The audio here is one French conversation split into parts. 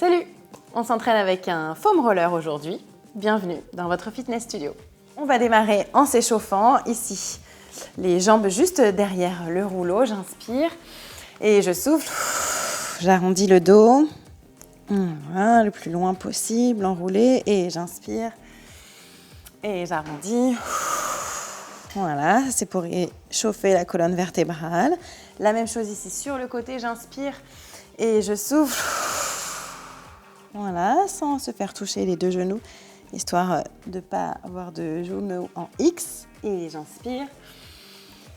Salut! On s'entraîne avec un foam roller aujourd'hui. Bienvenue dans votre fitness studio. On va démarrer en s'échauffant ici. Les jambes juste derrière le rouleau, j'inspire et je souffle. J'arrondis le dos, voilà, le plus loin possible, enroulé et j'inspire et j'arrondis. Voilà, c'est pour échauffer la colonne vertébrale. La même chose ici sur le côté, j'inspire et je souffle. Voilà, sans se faire toucher les deux genoux, histoire de ne pas avoir de genoux en X. Et j'inspire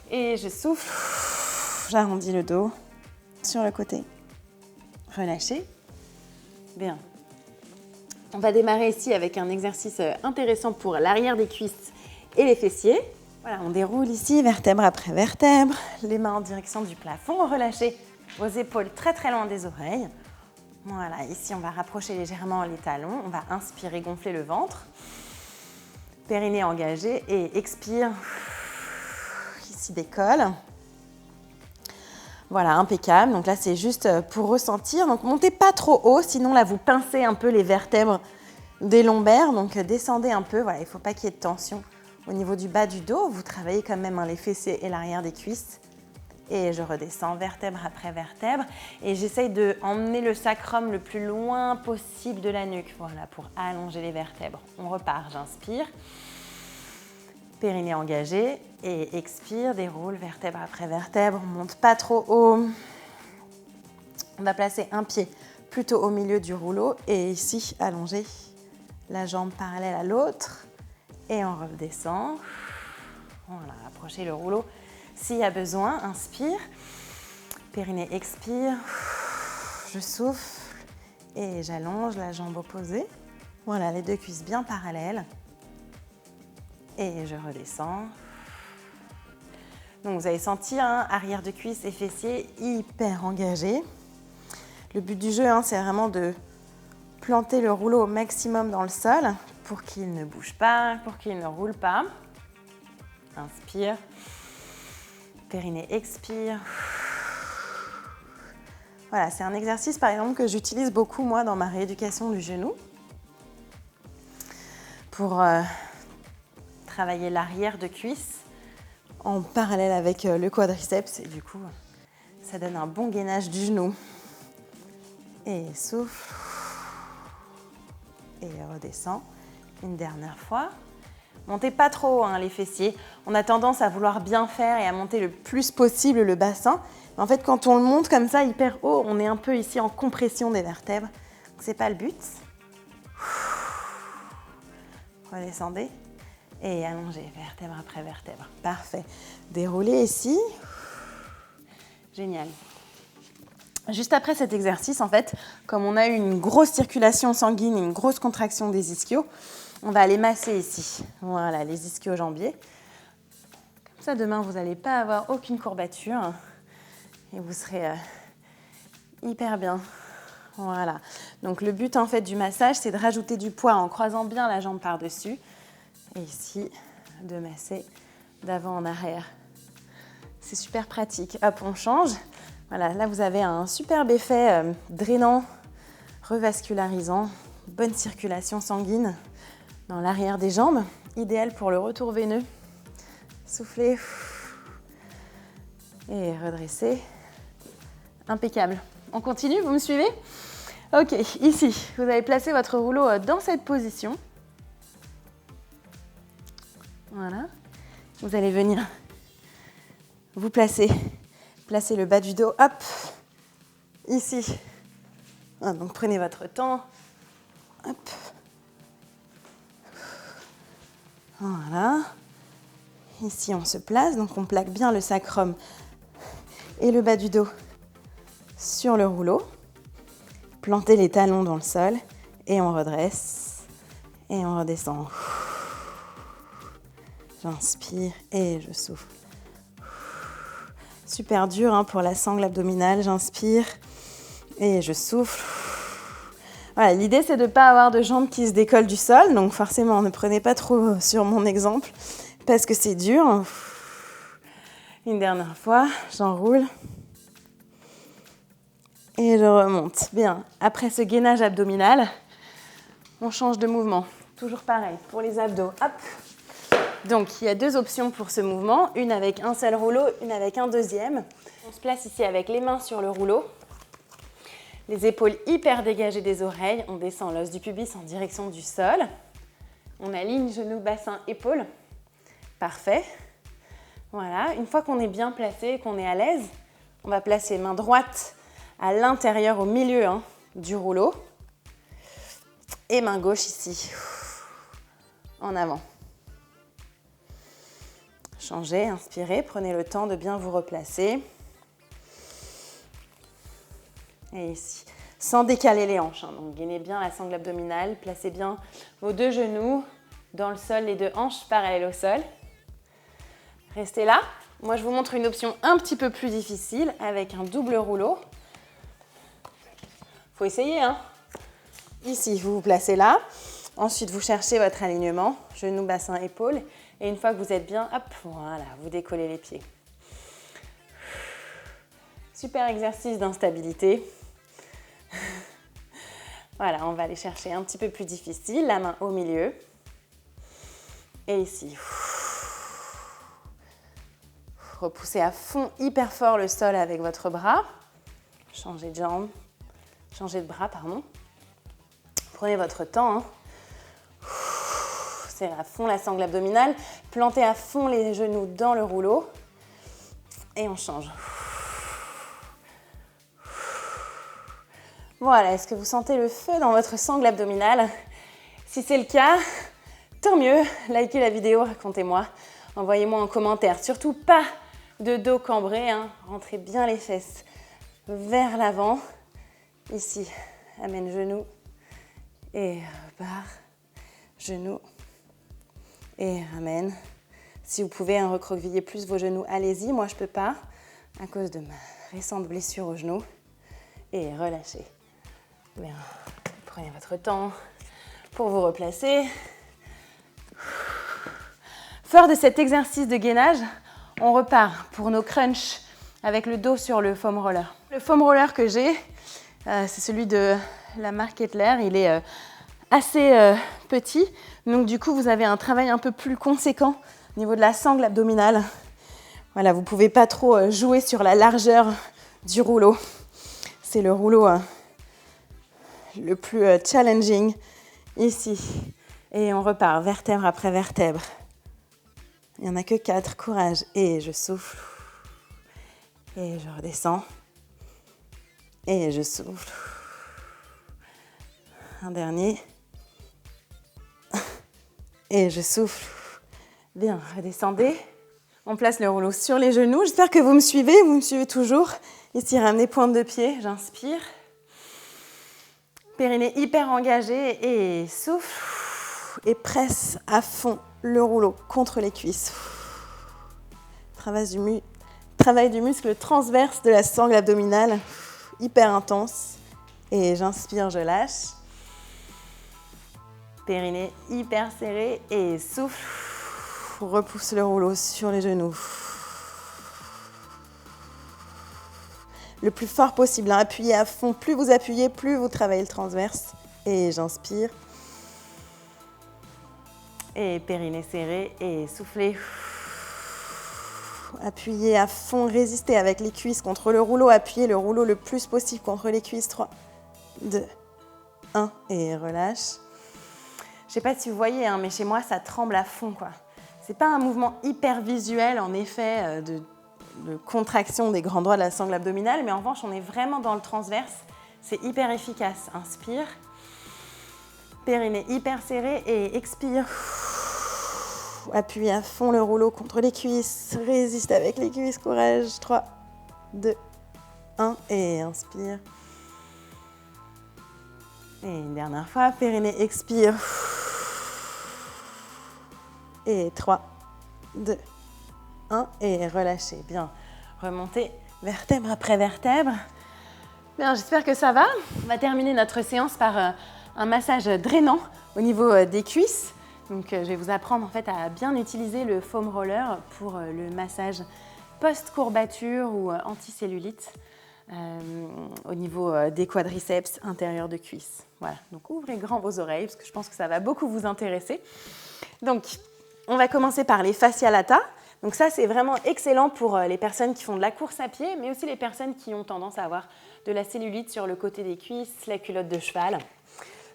et je souffle. J'arrondis le dos sur le côté. Relâchez. Bien. On va démarrer ici avec un exercice intéressant pour l'arrière des cuisses et les fessiers. Voilà, on déroule ici vertèbre après vertèbre, les mains en direction du plafond. Relâchez vos épaules très très loin des oreilles. Voilà, ici on va rapprocher légèrement les talons. On va inspirer, gonfler le ventre. Périnée engagé et expire. Ici décolle. Voilà, impeccable. Donc là, c'est juste pour ressentir. Donc montez pas trop haut, sinon là, vous pincez un peu les vertèbres des lombaires. Donc descendez un peu. Voilà, il ne faut pas qu'il y ait de tension au niveau du bas du dos. Vous travaillez quand même les fessiers et l'arrière des cuisses. Et je redescends vertèbre après vertèbre. Et j'essaye d'emmener le sacrum le plus loin possible de la nuque. Voilà, pour allonger les vertèbres. On repart, j'inspire. Périnée engagé. Et expire, déroule vertèbre après vertèbre. On ne monte pas trop haut. On va placer un pied plutôt au milieu du rouleau. Et ici, allonger la jambe parallèle à l'autre. Et on redescend. Voilà, approchez le rouleau. S'il y a besoin, inspire, périnée expire, je souffle et j'allonge la jambe opposée. Voilà, les deux cuisses bien parallèles. Et je redescends. Donc vous avez senti, arrière de cuisse et fessiers hyper engagés. Le but du jeu, c'est vraiment de planter le rouleau au maximum dans le sol pour qu'il ne bouge pas, pour qu'il ne roule pas. Inspire. Périnée expire. Voilà, c'est un exercice par exemple que j'utilise beaucoup moi dans ma rééducation du genou pour travailler l'arrière de cuisse en parallèle avec le quadriceps et du coup ça donne un bon gainage du genou. Et souffle et redescend une dernière fois. Montez pas trop haut, les fessiers. On a tendance à vouloir bien faire et à monter le plus possible le bassin. Mais en fait, quand on le monte comme ça hyper haut, on est un peu ici en compression des vertèbres. Donc, c'est pas le but. Redescendez et allongez vertèbre après vertèbre. Parfait. Déroulez ici. Génial. Juste après cet exercice, en fait, comme on a eu une grosse circulation sanguine et une grosse contraction des ischios, on va aller masser ici. Voilà, les ischio-jambiers. Comme ça, demain, vous n'allez pas avoir aucune courbature et vous serez hyper bien. Voilà. Donc, le but, en fait, du massage, c'est de rajouter du poids en croisant bien la jambe par-dessus. Et ici, de masser d'avant en arrière. C'est super pratique. Hop, on change. Voilà, là, vous avez un superbe effet drainant, revascularisant, bonne circulation sanguine dans l'arrière des jambes, idéal pour le retour veineux. Soufflez et redressez. Impeccable. On continue, vous me suivez? Ok, ici, vous allez placer votre rouleau dans cette position. Voilà. Vous allez venir vous placer le bas du dos, hop, ici. Donc prenez votre temps, hop. Voilà. Ici, on se place, donc on plaque bien le sacrum et le bas du dos sur le rouleau. Plantez les talons dans le sol et on redresse et on redescend. J'inspire et je souffle. Super dur pour la sangle abdominale. J'inspire et je souffle. Voilà, l'idée, c'est de ne pas avoir de jambes qui se décollent du sol. Donc forcément, ne prenez pas trop sur mon exemple parce que c'est dur. Une dernière fois, j'enroule. Et je remonte. Bien. Après ce gainage abdominal, on change de mouvement. Toujours pareil pour les abdos. Hop. Donc, il y a deux options pour ce mouvement. Une avec un seul rouleau, une avec un deuxième. On se place ici avec les mains sur le rouleau. Les épaules hyper dégagées des oreilles. On descend l'os du pubis en direction du sol. On aligne genoux, bassin, épaules. Parfait. Voilà. Une fois qu'on est bien placé, qu'on est à l'aise, on va placer main droite à l'intérieur, au milieu du rouleau. Et main gauche ici, en avant. Changez, inspirez, prenez le temps de bien vous replacer. Et ici, sans décaler les hanches. Donc gainez bien la sangle abdominale, placez bien vos deux genoux dans le sol, les deux hanches parallèles au sol. Restez là. Moi, je vous montre une option un petit peu plus difficile avec un double rouleau. Faut essayer, Ici, vous vous placez là. Ensuite, vous cherchez votre alignement, genoux, bassin, épaules. Et une fois que vous êtes bien, hop, voilà, vous décollez les pieds. Super exercice d'instabilité. Voilà, on va aller chercher un petit peu plus difficile. La main au milieu. Et ici. Repoussez à fond, hyper fort le sol avec votre bras. Changez de jambe. Changez de bras, pardon. Prenez votre temps. Serrez à fond la sangle abdominale. Plantez à fond les genoux dans le rouleau. Et on change. Voilà, est-ce que vous sentez le feu dans votre sangle abdominale? Si c'est le cas, tant mieux. Likez la vidéo, racontez-moi. Envoyez-moi en commentaire. Surtout pas de dos cambré. Rentrez bien les fesses vers l'avant. Ici, amène genou et repart. Genou et ramène. Si vous pouvez recroqueviller plus vos genoux, allez-y. Moi, je ne peux pas à cause de ma récente blessure au genou. Et relâchez. Bien. Prenez votre temps pour vous replacer. Fort de cet exercice de gainage, on repart pour nos crunchs avec le dos sur le foam roller. Le foam roller que j'ai, c'est celui de la marque Kettler. Il est assez petit. Donc du coup, vous avez un travail un peu plus conséquent au niveau de la sangle abdominale. Voilà, vous ne pouvez pas trop jouer sur la largeur du rouleau. C'est le rouleau le plus challenging ici. Et on repart vertèbre après vertèbre. Il n'y en a que 4, courage. Et je souffle. Et je redescends. Et je souffle. Un dernier. Et je souffle. Bien, redescendez. On place le rouleau sur les genoux. J'espère que vous me suivez toujours. Ici, ramenez pointe de pied, j'inspire. Périnée hyper engagé et souffle. Et presse à fond le rouleau contre les cuisses. Travail du muscle transverse de la sangle abdominale, hyper intense. Et j'inspire, je lâche. Périnée hyper serré et souffle. Repousse le rouleau sur les genoux. Le plus fort possible, appuyez à fond. Plus vous appuyez, plus vous travaillez le transverse. Et j'inspire. Et périnée serré et soufflez. Appuyez à fond, résistez avec les cuisses contre le rouleau. Appuyez le rouleau le plus possible contre les cuisses. 3, 2, 1 et relâche. Je ne sais pas si vous voyez, mais chez moi, ça tremble à fond, quoi. Ce n'est pas un mouvement hyper visuel, en effet, de contraction des grands doigts de la sangle abdominale, mais en revanche, on est vraiment dans le transverse. C'est hyper efficace. Inspire. Périnée hyper serré et expire. Appuyez à fond le rouleau contre les cuisses. Résiste avec les cuisses. Courage. 3, 2, 1 et inspire. Et une dernière fois. Périnée expire. Et 3, 2, 1 et relâchez. Bien. Remontez vertèbre après vertèbre. Bien, j'espère que ça va. On va terminer notre séance par un massage drainant au niveau des cuisses. Donc, je vais vous apprendre en fait à bien utiliser le foam roller pour le massage post-courbature ou anticellulite. au niveau des quadriceps intérieurs de cuisse. Voilà, donc ouvrez grand vos oreilles parce que je pense que ça va beaucoup vous intéresser. Donc, on va commencer par les fascia lata. Donc ça, c'est vraiment excellent pour les personnes qui font de la course à pied, mais aussi les personnes qui ont tendance à avoir de la cellulite sur le côté des cuisses, la culotte de cheval.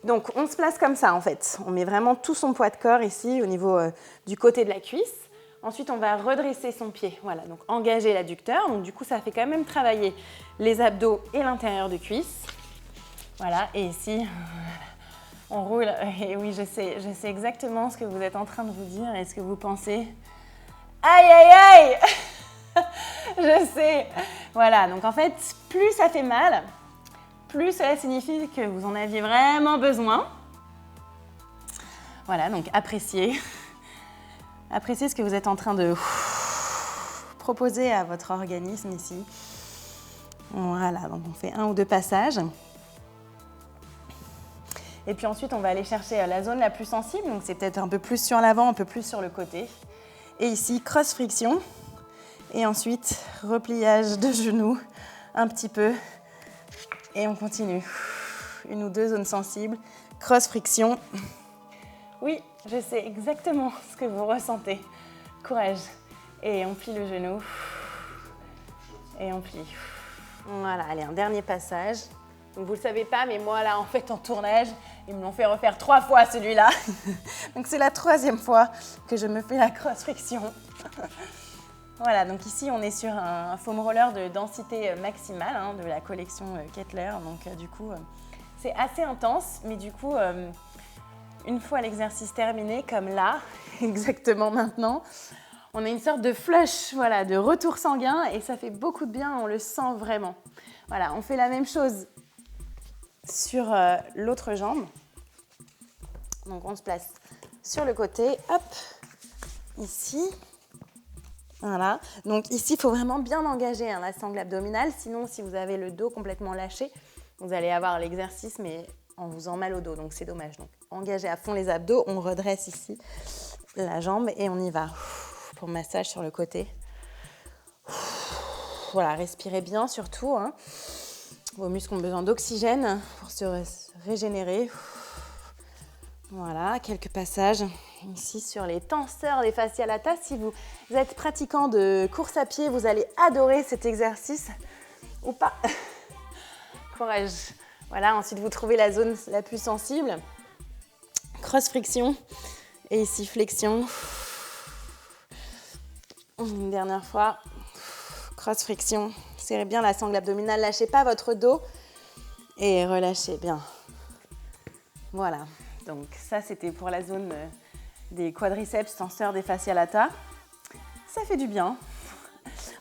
Donc, on se place comme ça, en fait. On met vraiment tout son poids de corps ici, au niveau du côté de la cuisse. Ensuite, on va redresser son pied. Voilà, donc engager l'adducteur. Donc, du coup, ça fait quand même travailler les abdos et l'intérieur de cuisse. Voilà, et ici, on roule. Et oui, je sais exactement ce que vous êtes en train de vous dire et ce que vous pensez. Aïe, aïe, aïe. Je sais. Voilà, donc en fait, plus ça fait mal, plus cela signifie que vous en aviez vraiment besoin. Voilà, donc appréciez ce que vous êtes en train de proposer à votre organisme ici. Voilà, donc on fait 1 ou 2 passages. Et puis ensuite, on va aller chercher la zone la plus sensible. Donc c'est peut-être un peu plus sur l'avant, un peu plus sur le côté. Et ici, cross-friction. Et ensuite, repliage de genoux un petit peu. Et on continue. 1 ou 2 zones sensibles. Cross-friction. Oui, je sais exactement ce que vous ressentez. Courage. Et on plie le genou. Et on plie. Voilà, allez, un dernier passage. Donc vous ne le savez pas, mais moi là, en fait, en tournage, ils me l'ont fait refaire 3 fois celui-là. Donc c'est la 3e fois que je me fais la cross-friction. Voilà, donc ici, on est sur un foam roller de densité maximale hein, de la collection Kettler. Donc du coup, c'est assez intense, mais du coup, une fois l'exercice terminé, comme là, exactement maintenant, on a une sorte de flush, voilà, de retour sanguin et ça fait beaucoup de bien, on le sent vraiment. Voilà, on fait la même chose sur l'autre jambe. Donc on se place sur le côté, hop, ici. Voilà, donc ici, il faut vraiment bien engager hein, la sangle abdominale, sinon si vous avez le dos complètement lâché, vous allez avoir l'exercice mais en vous faisant mal au dos, donc c'est dommage. Donc engagez à fond les abdos, on redresse ici la jambe et on y va. Pour massage sur le côté. Voilà, respirez bien surtout. Hein. Vos muscles ont besoin d'oxygène pour se régénérer. Voilà, quelques passages ici sur les tenseurs des fascia lata. Si vous êtes pratiquant de course à pied, vous allez adorer cet exercice ou pas. Courage. Voilà, ensuite vous trouvez la zone la plus sensible. Cross-friction et ici flexion. Une dernière fois, cross-friction, serrez bien la sangle abdominale, lâchez pas votre dos et relâchez bien. Voilà, donc ça c'était pour la zone des quadriceps, tenseurs des fascia lata. Ça fait du bien.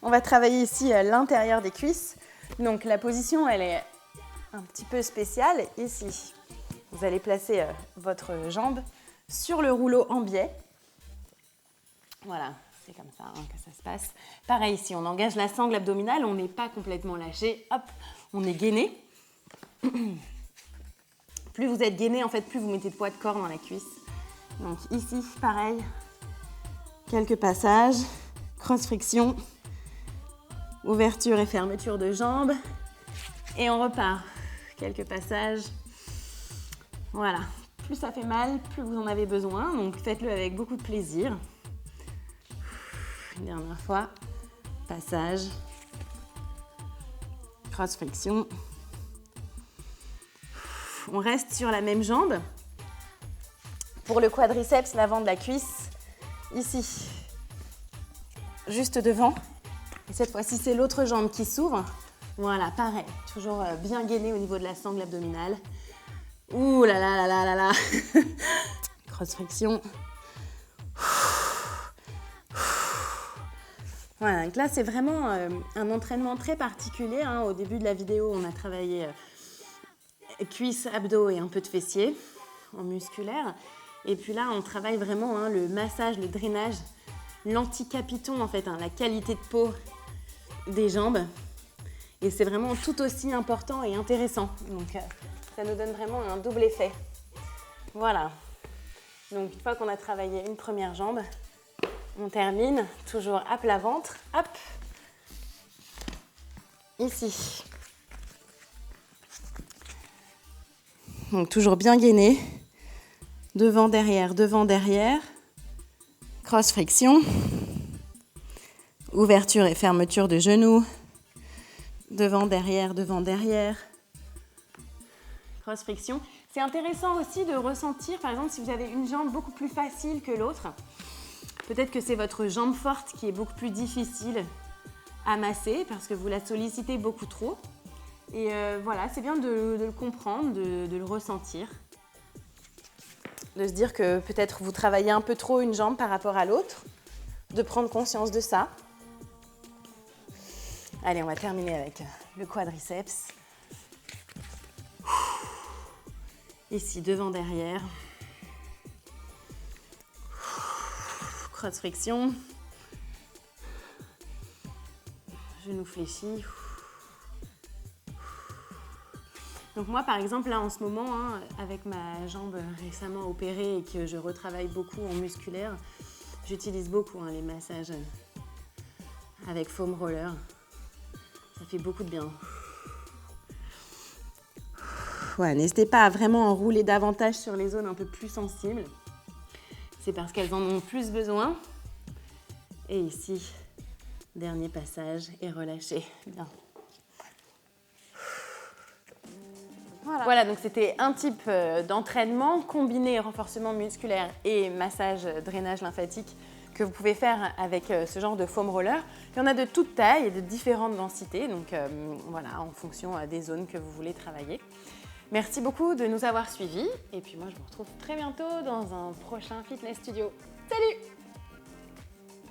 On va travailler ici l'intérieur des cuisses. Donc la position elle est un petit peu spéciale ici. Vous allez placer votre jambe sur le rouleau en biais. Voilà. C'est comme ça hein, que ça se passe. Pareil, si on engage la sangle abdominale, on n'est pas complètement lâché. Hop, on est gainé. Plus vous êtes gainé, en fait, plus vous mettez de poids de corps dans la cuisse. Donc ici, pareil, quelques passages, cross-friction, ouverture et fermeture de jambes. Et on repart. Quelques passages. Voilà. Plus ça fait mal, plus vous en avez besoin. Donc faites-le avec beaucoup de plaisir. Une dernière fois, passage, cross-friction. On reste sur la même jambe. Pour le quadriceps, l'avant de la cuisse, ici, juste devant. Et cette fois-ci, c'est l'autre jambe qui s'ouvre. Voilà, pareil, toujours bien gainé au niveau de la sangle abdominale. Ouh là là là là là là. Cross-friction. Voilà, donc là c'est vraiment un entraînement très particulier. Hein. Au début de la vidéo, on a travaillé cuisses, abdos et un peu de fessiers en musculaire. Et puis là, on travaille vraiment hein, le massage, le drainage, l'anticapiton en fait, hein, la qualité de peau des jambes. Et c'est vraiment tout aussi important et intéressant. Donc ça nous donne vraiment un double effet. Voilà. Donc une fois qu'on a travaillé une première jambe, on termine toujours à plat ventre. Hop. Ici. Donc toujours bien gainé. Devant, derrière, devant, derrière. Cross flexion. Ouverture et fermeture de genoux. Devant, derrière, devant, derrière. Cross flexion. C'est intéressant aussi de ressentir, par exemple, si vous avez une jambe beaucoup plus facile que l'autre, peut-être que c'est votre jambe forte qui est beaucoup plus difficile à masser parce que vous la sollicitez beaucoup trop. Et voilà, c'est bien de le comprendre, de le ressentir. De se dire que peut-être vous travaillez un peu trop une jambe par rapport à l'autre, de prendre conscience de ça. Allez, on va terminer avec le quadriceps. Ici, devant, derrière. Cross flexion. Genou fléchi. Donc moi, par exemple, là, en ce moment, avec ma jambe récemment opérée et que je retravaille beaucoup en musculaire, j'utilise beaucoup les massages avec foam roller. Ça fait beaucoup de bien. Ouais, n'hésitez pas à vraiment enrouler davantage sur les zones un peu plus sensibles. C'est parce qu'elles en ont plus besoin. Et ici, dernier passage et relâchez. Bien. Voilà, donc c'était un type d'entraînement combiné renforcement musculaire et massage, drainage lymphatique que vous pouvez faire avec ce genre de foam roller. Il y en a de toutes tailles et de différentes densités, donc voilà, en fonction des zones que vous voulez travailler. Merci beaucoup de nous avoir suivis et puis moi je vous retrouve très bientôt dans un prochain Fitness Studio. Salut!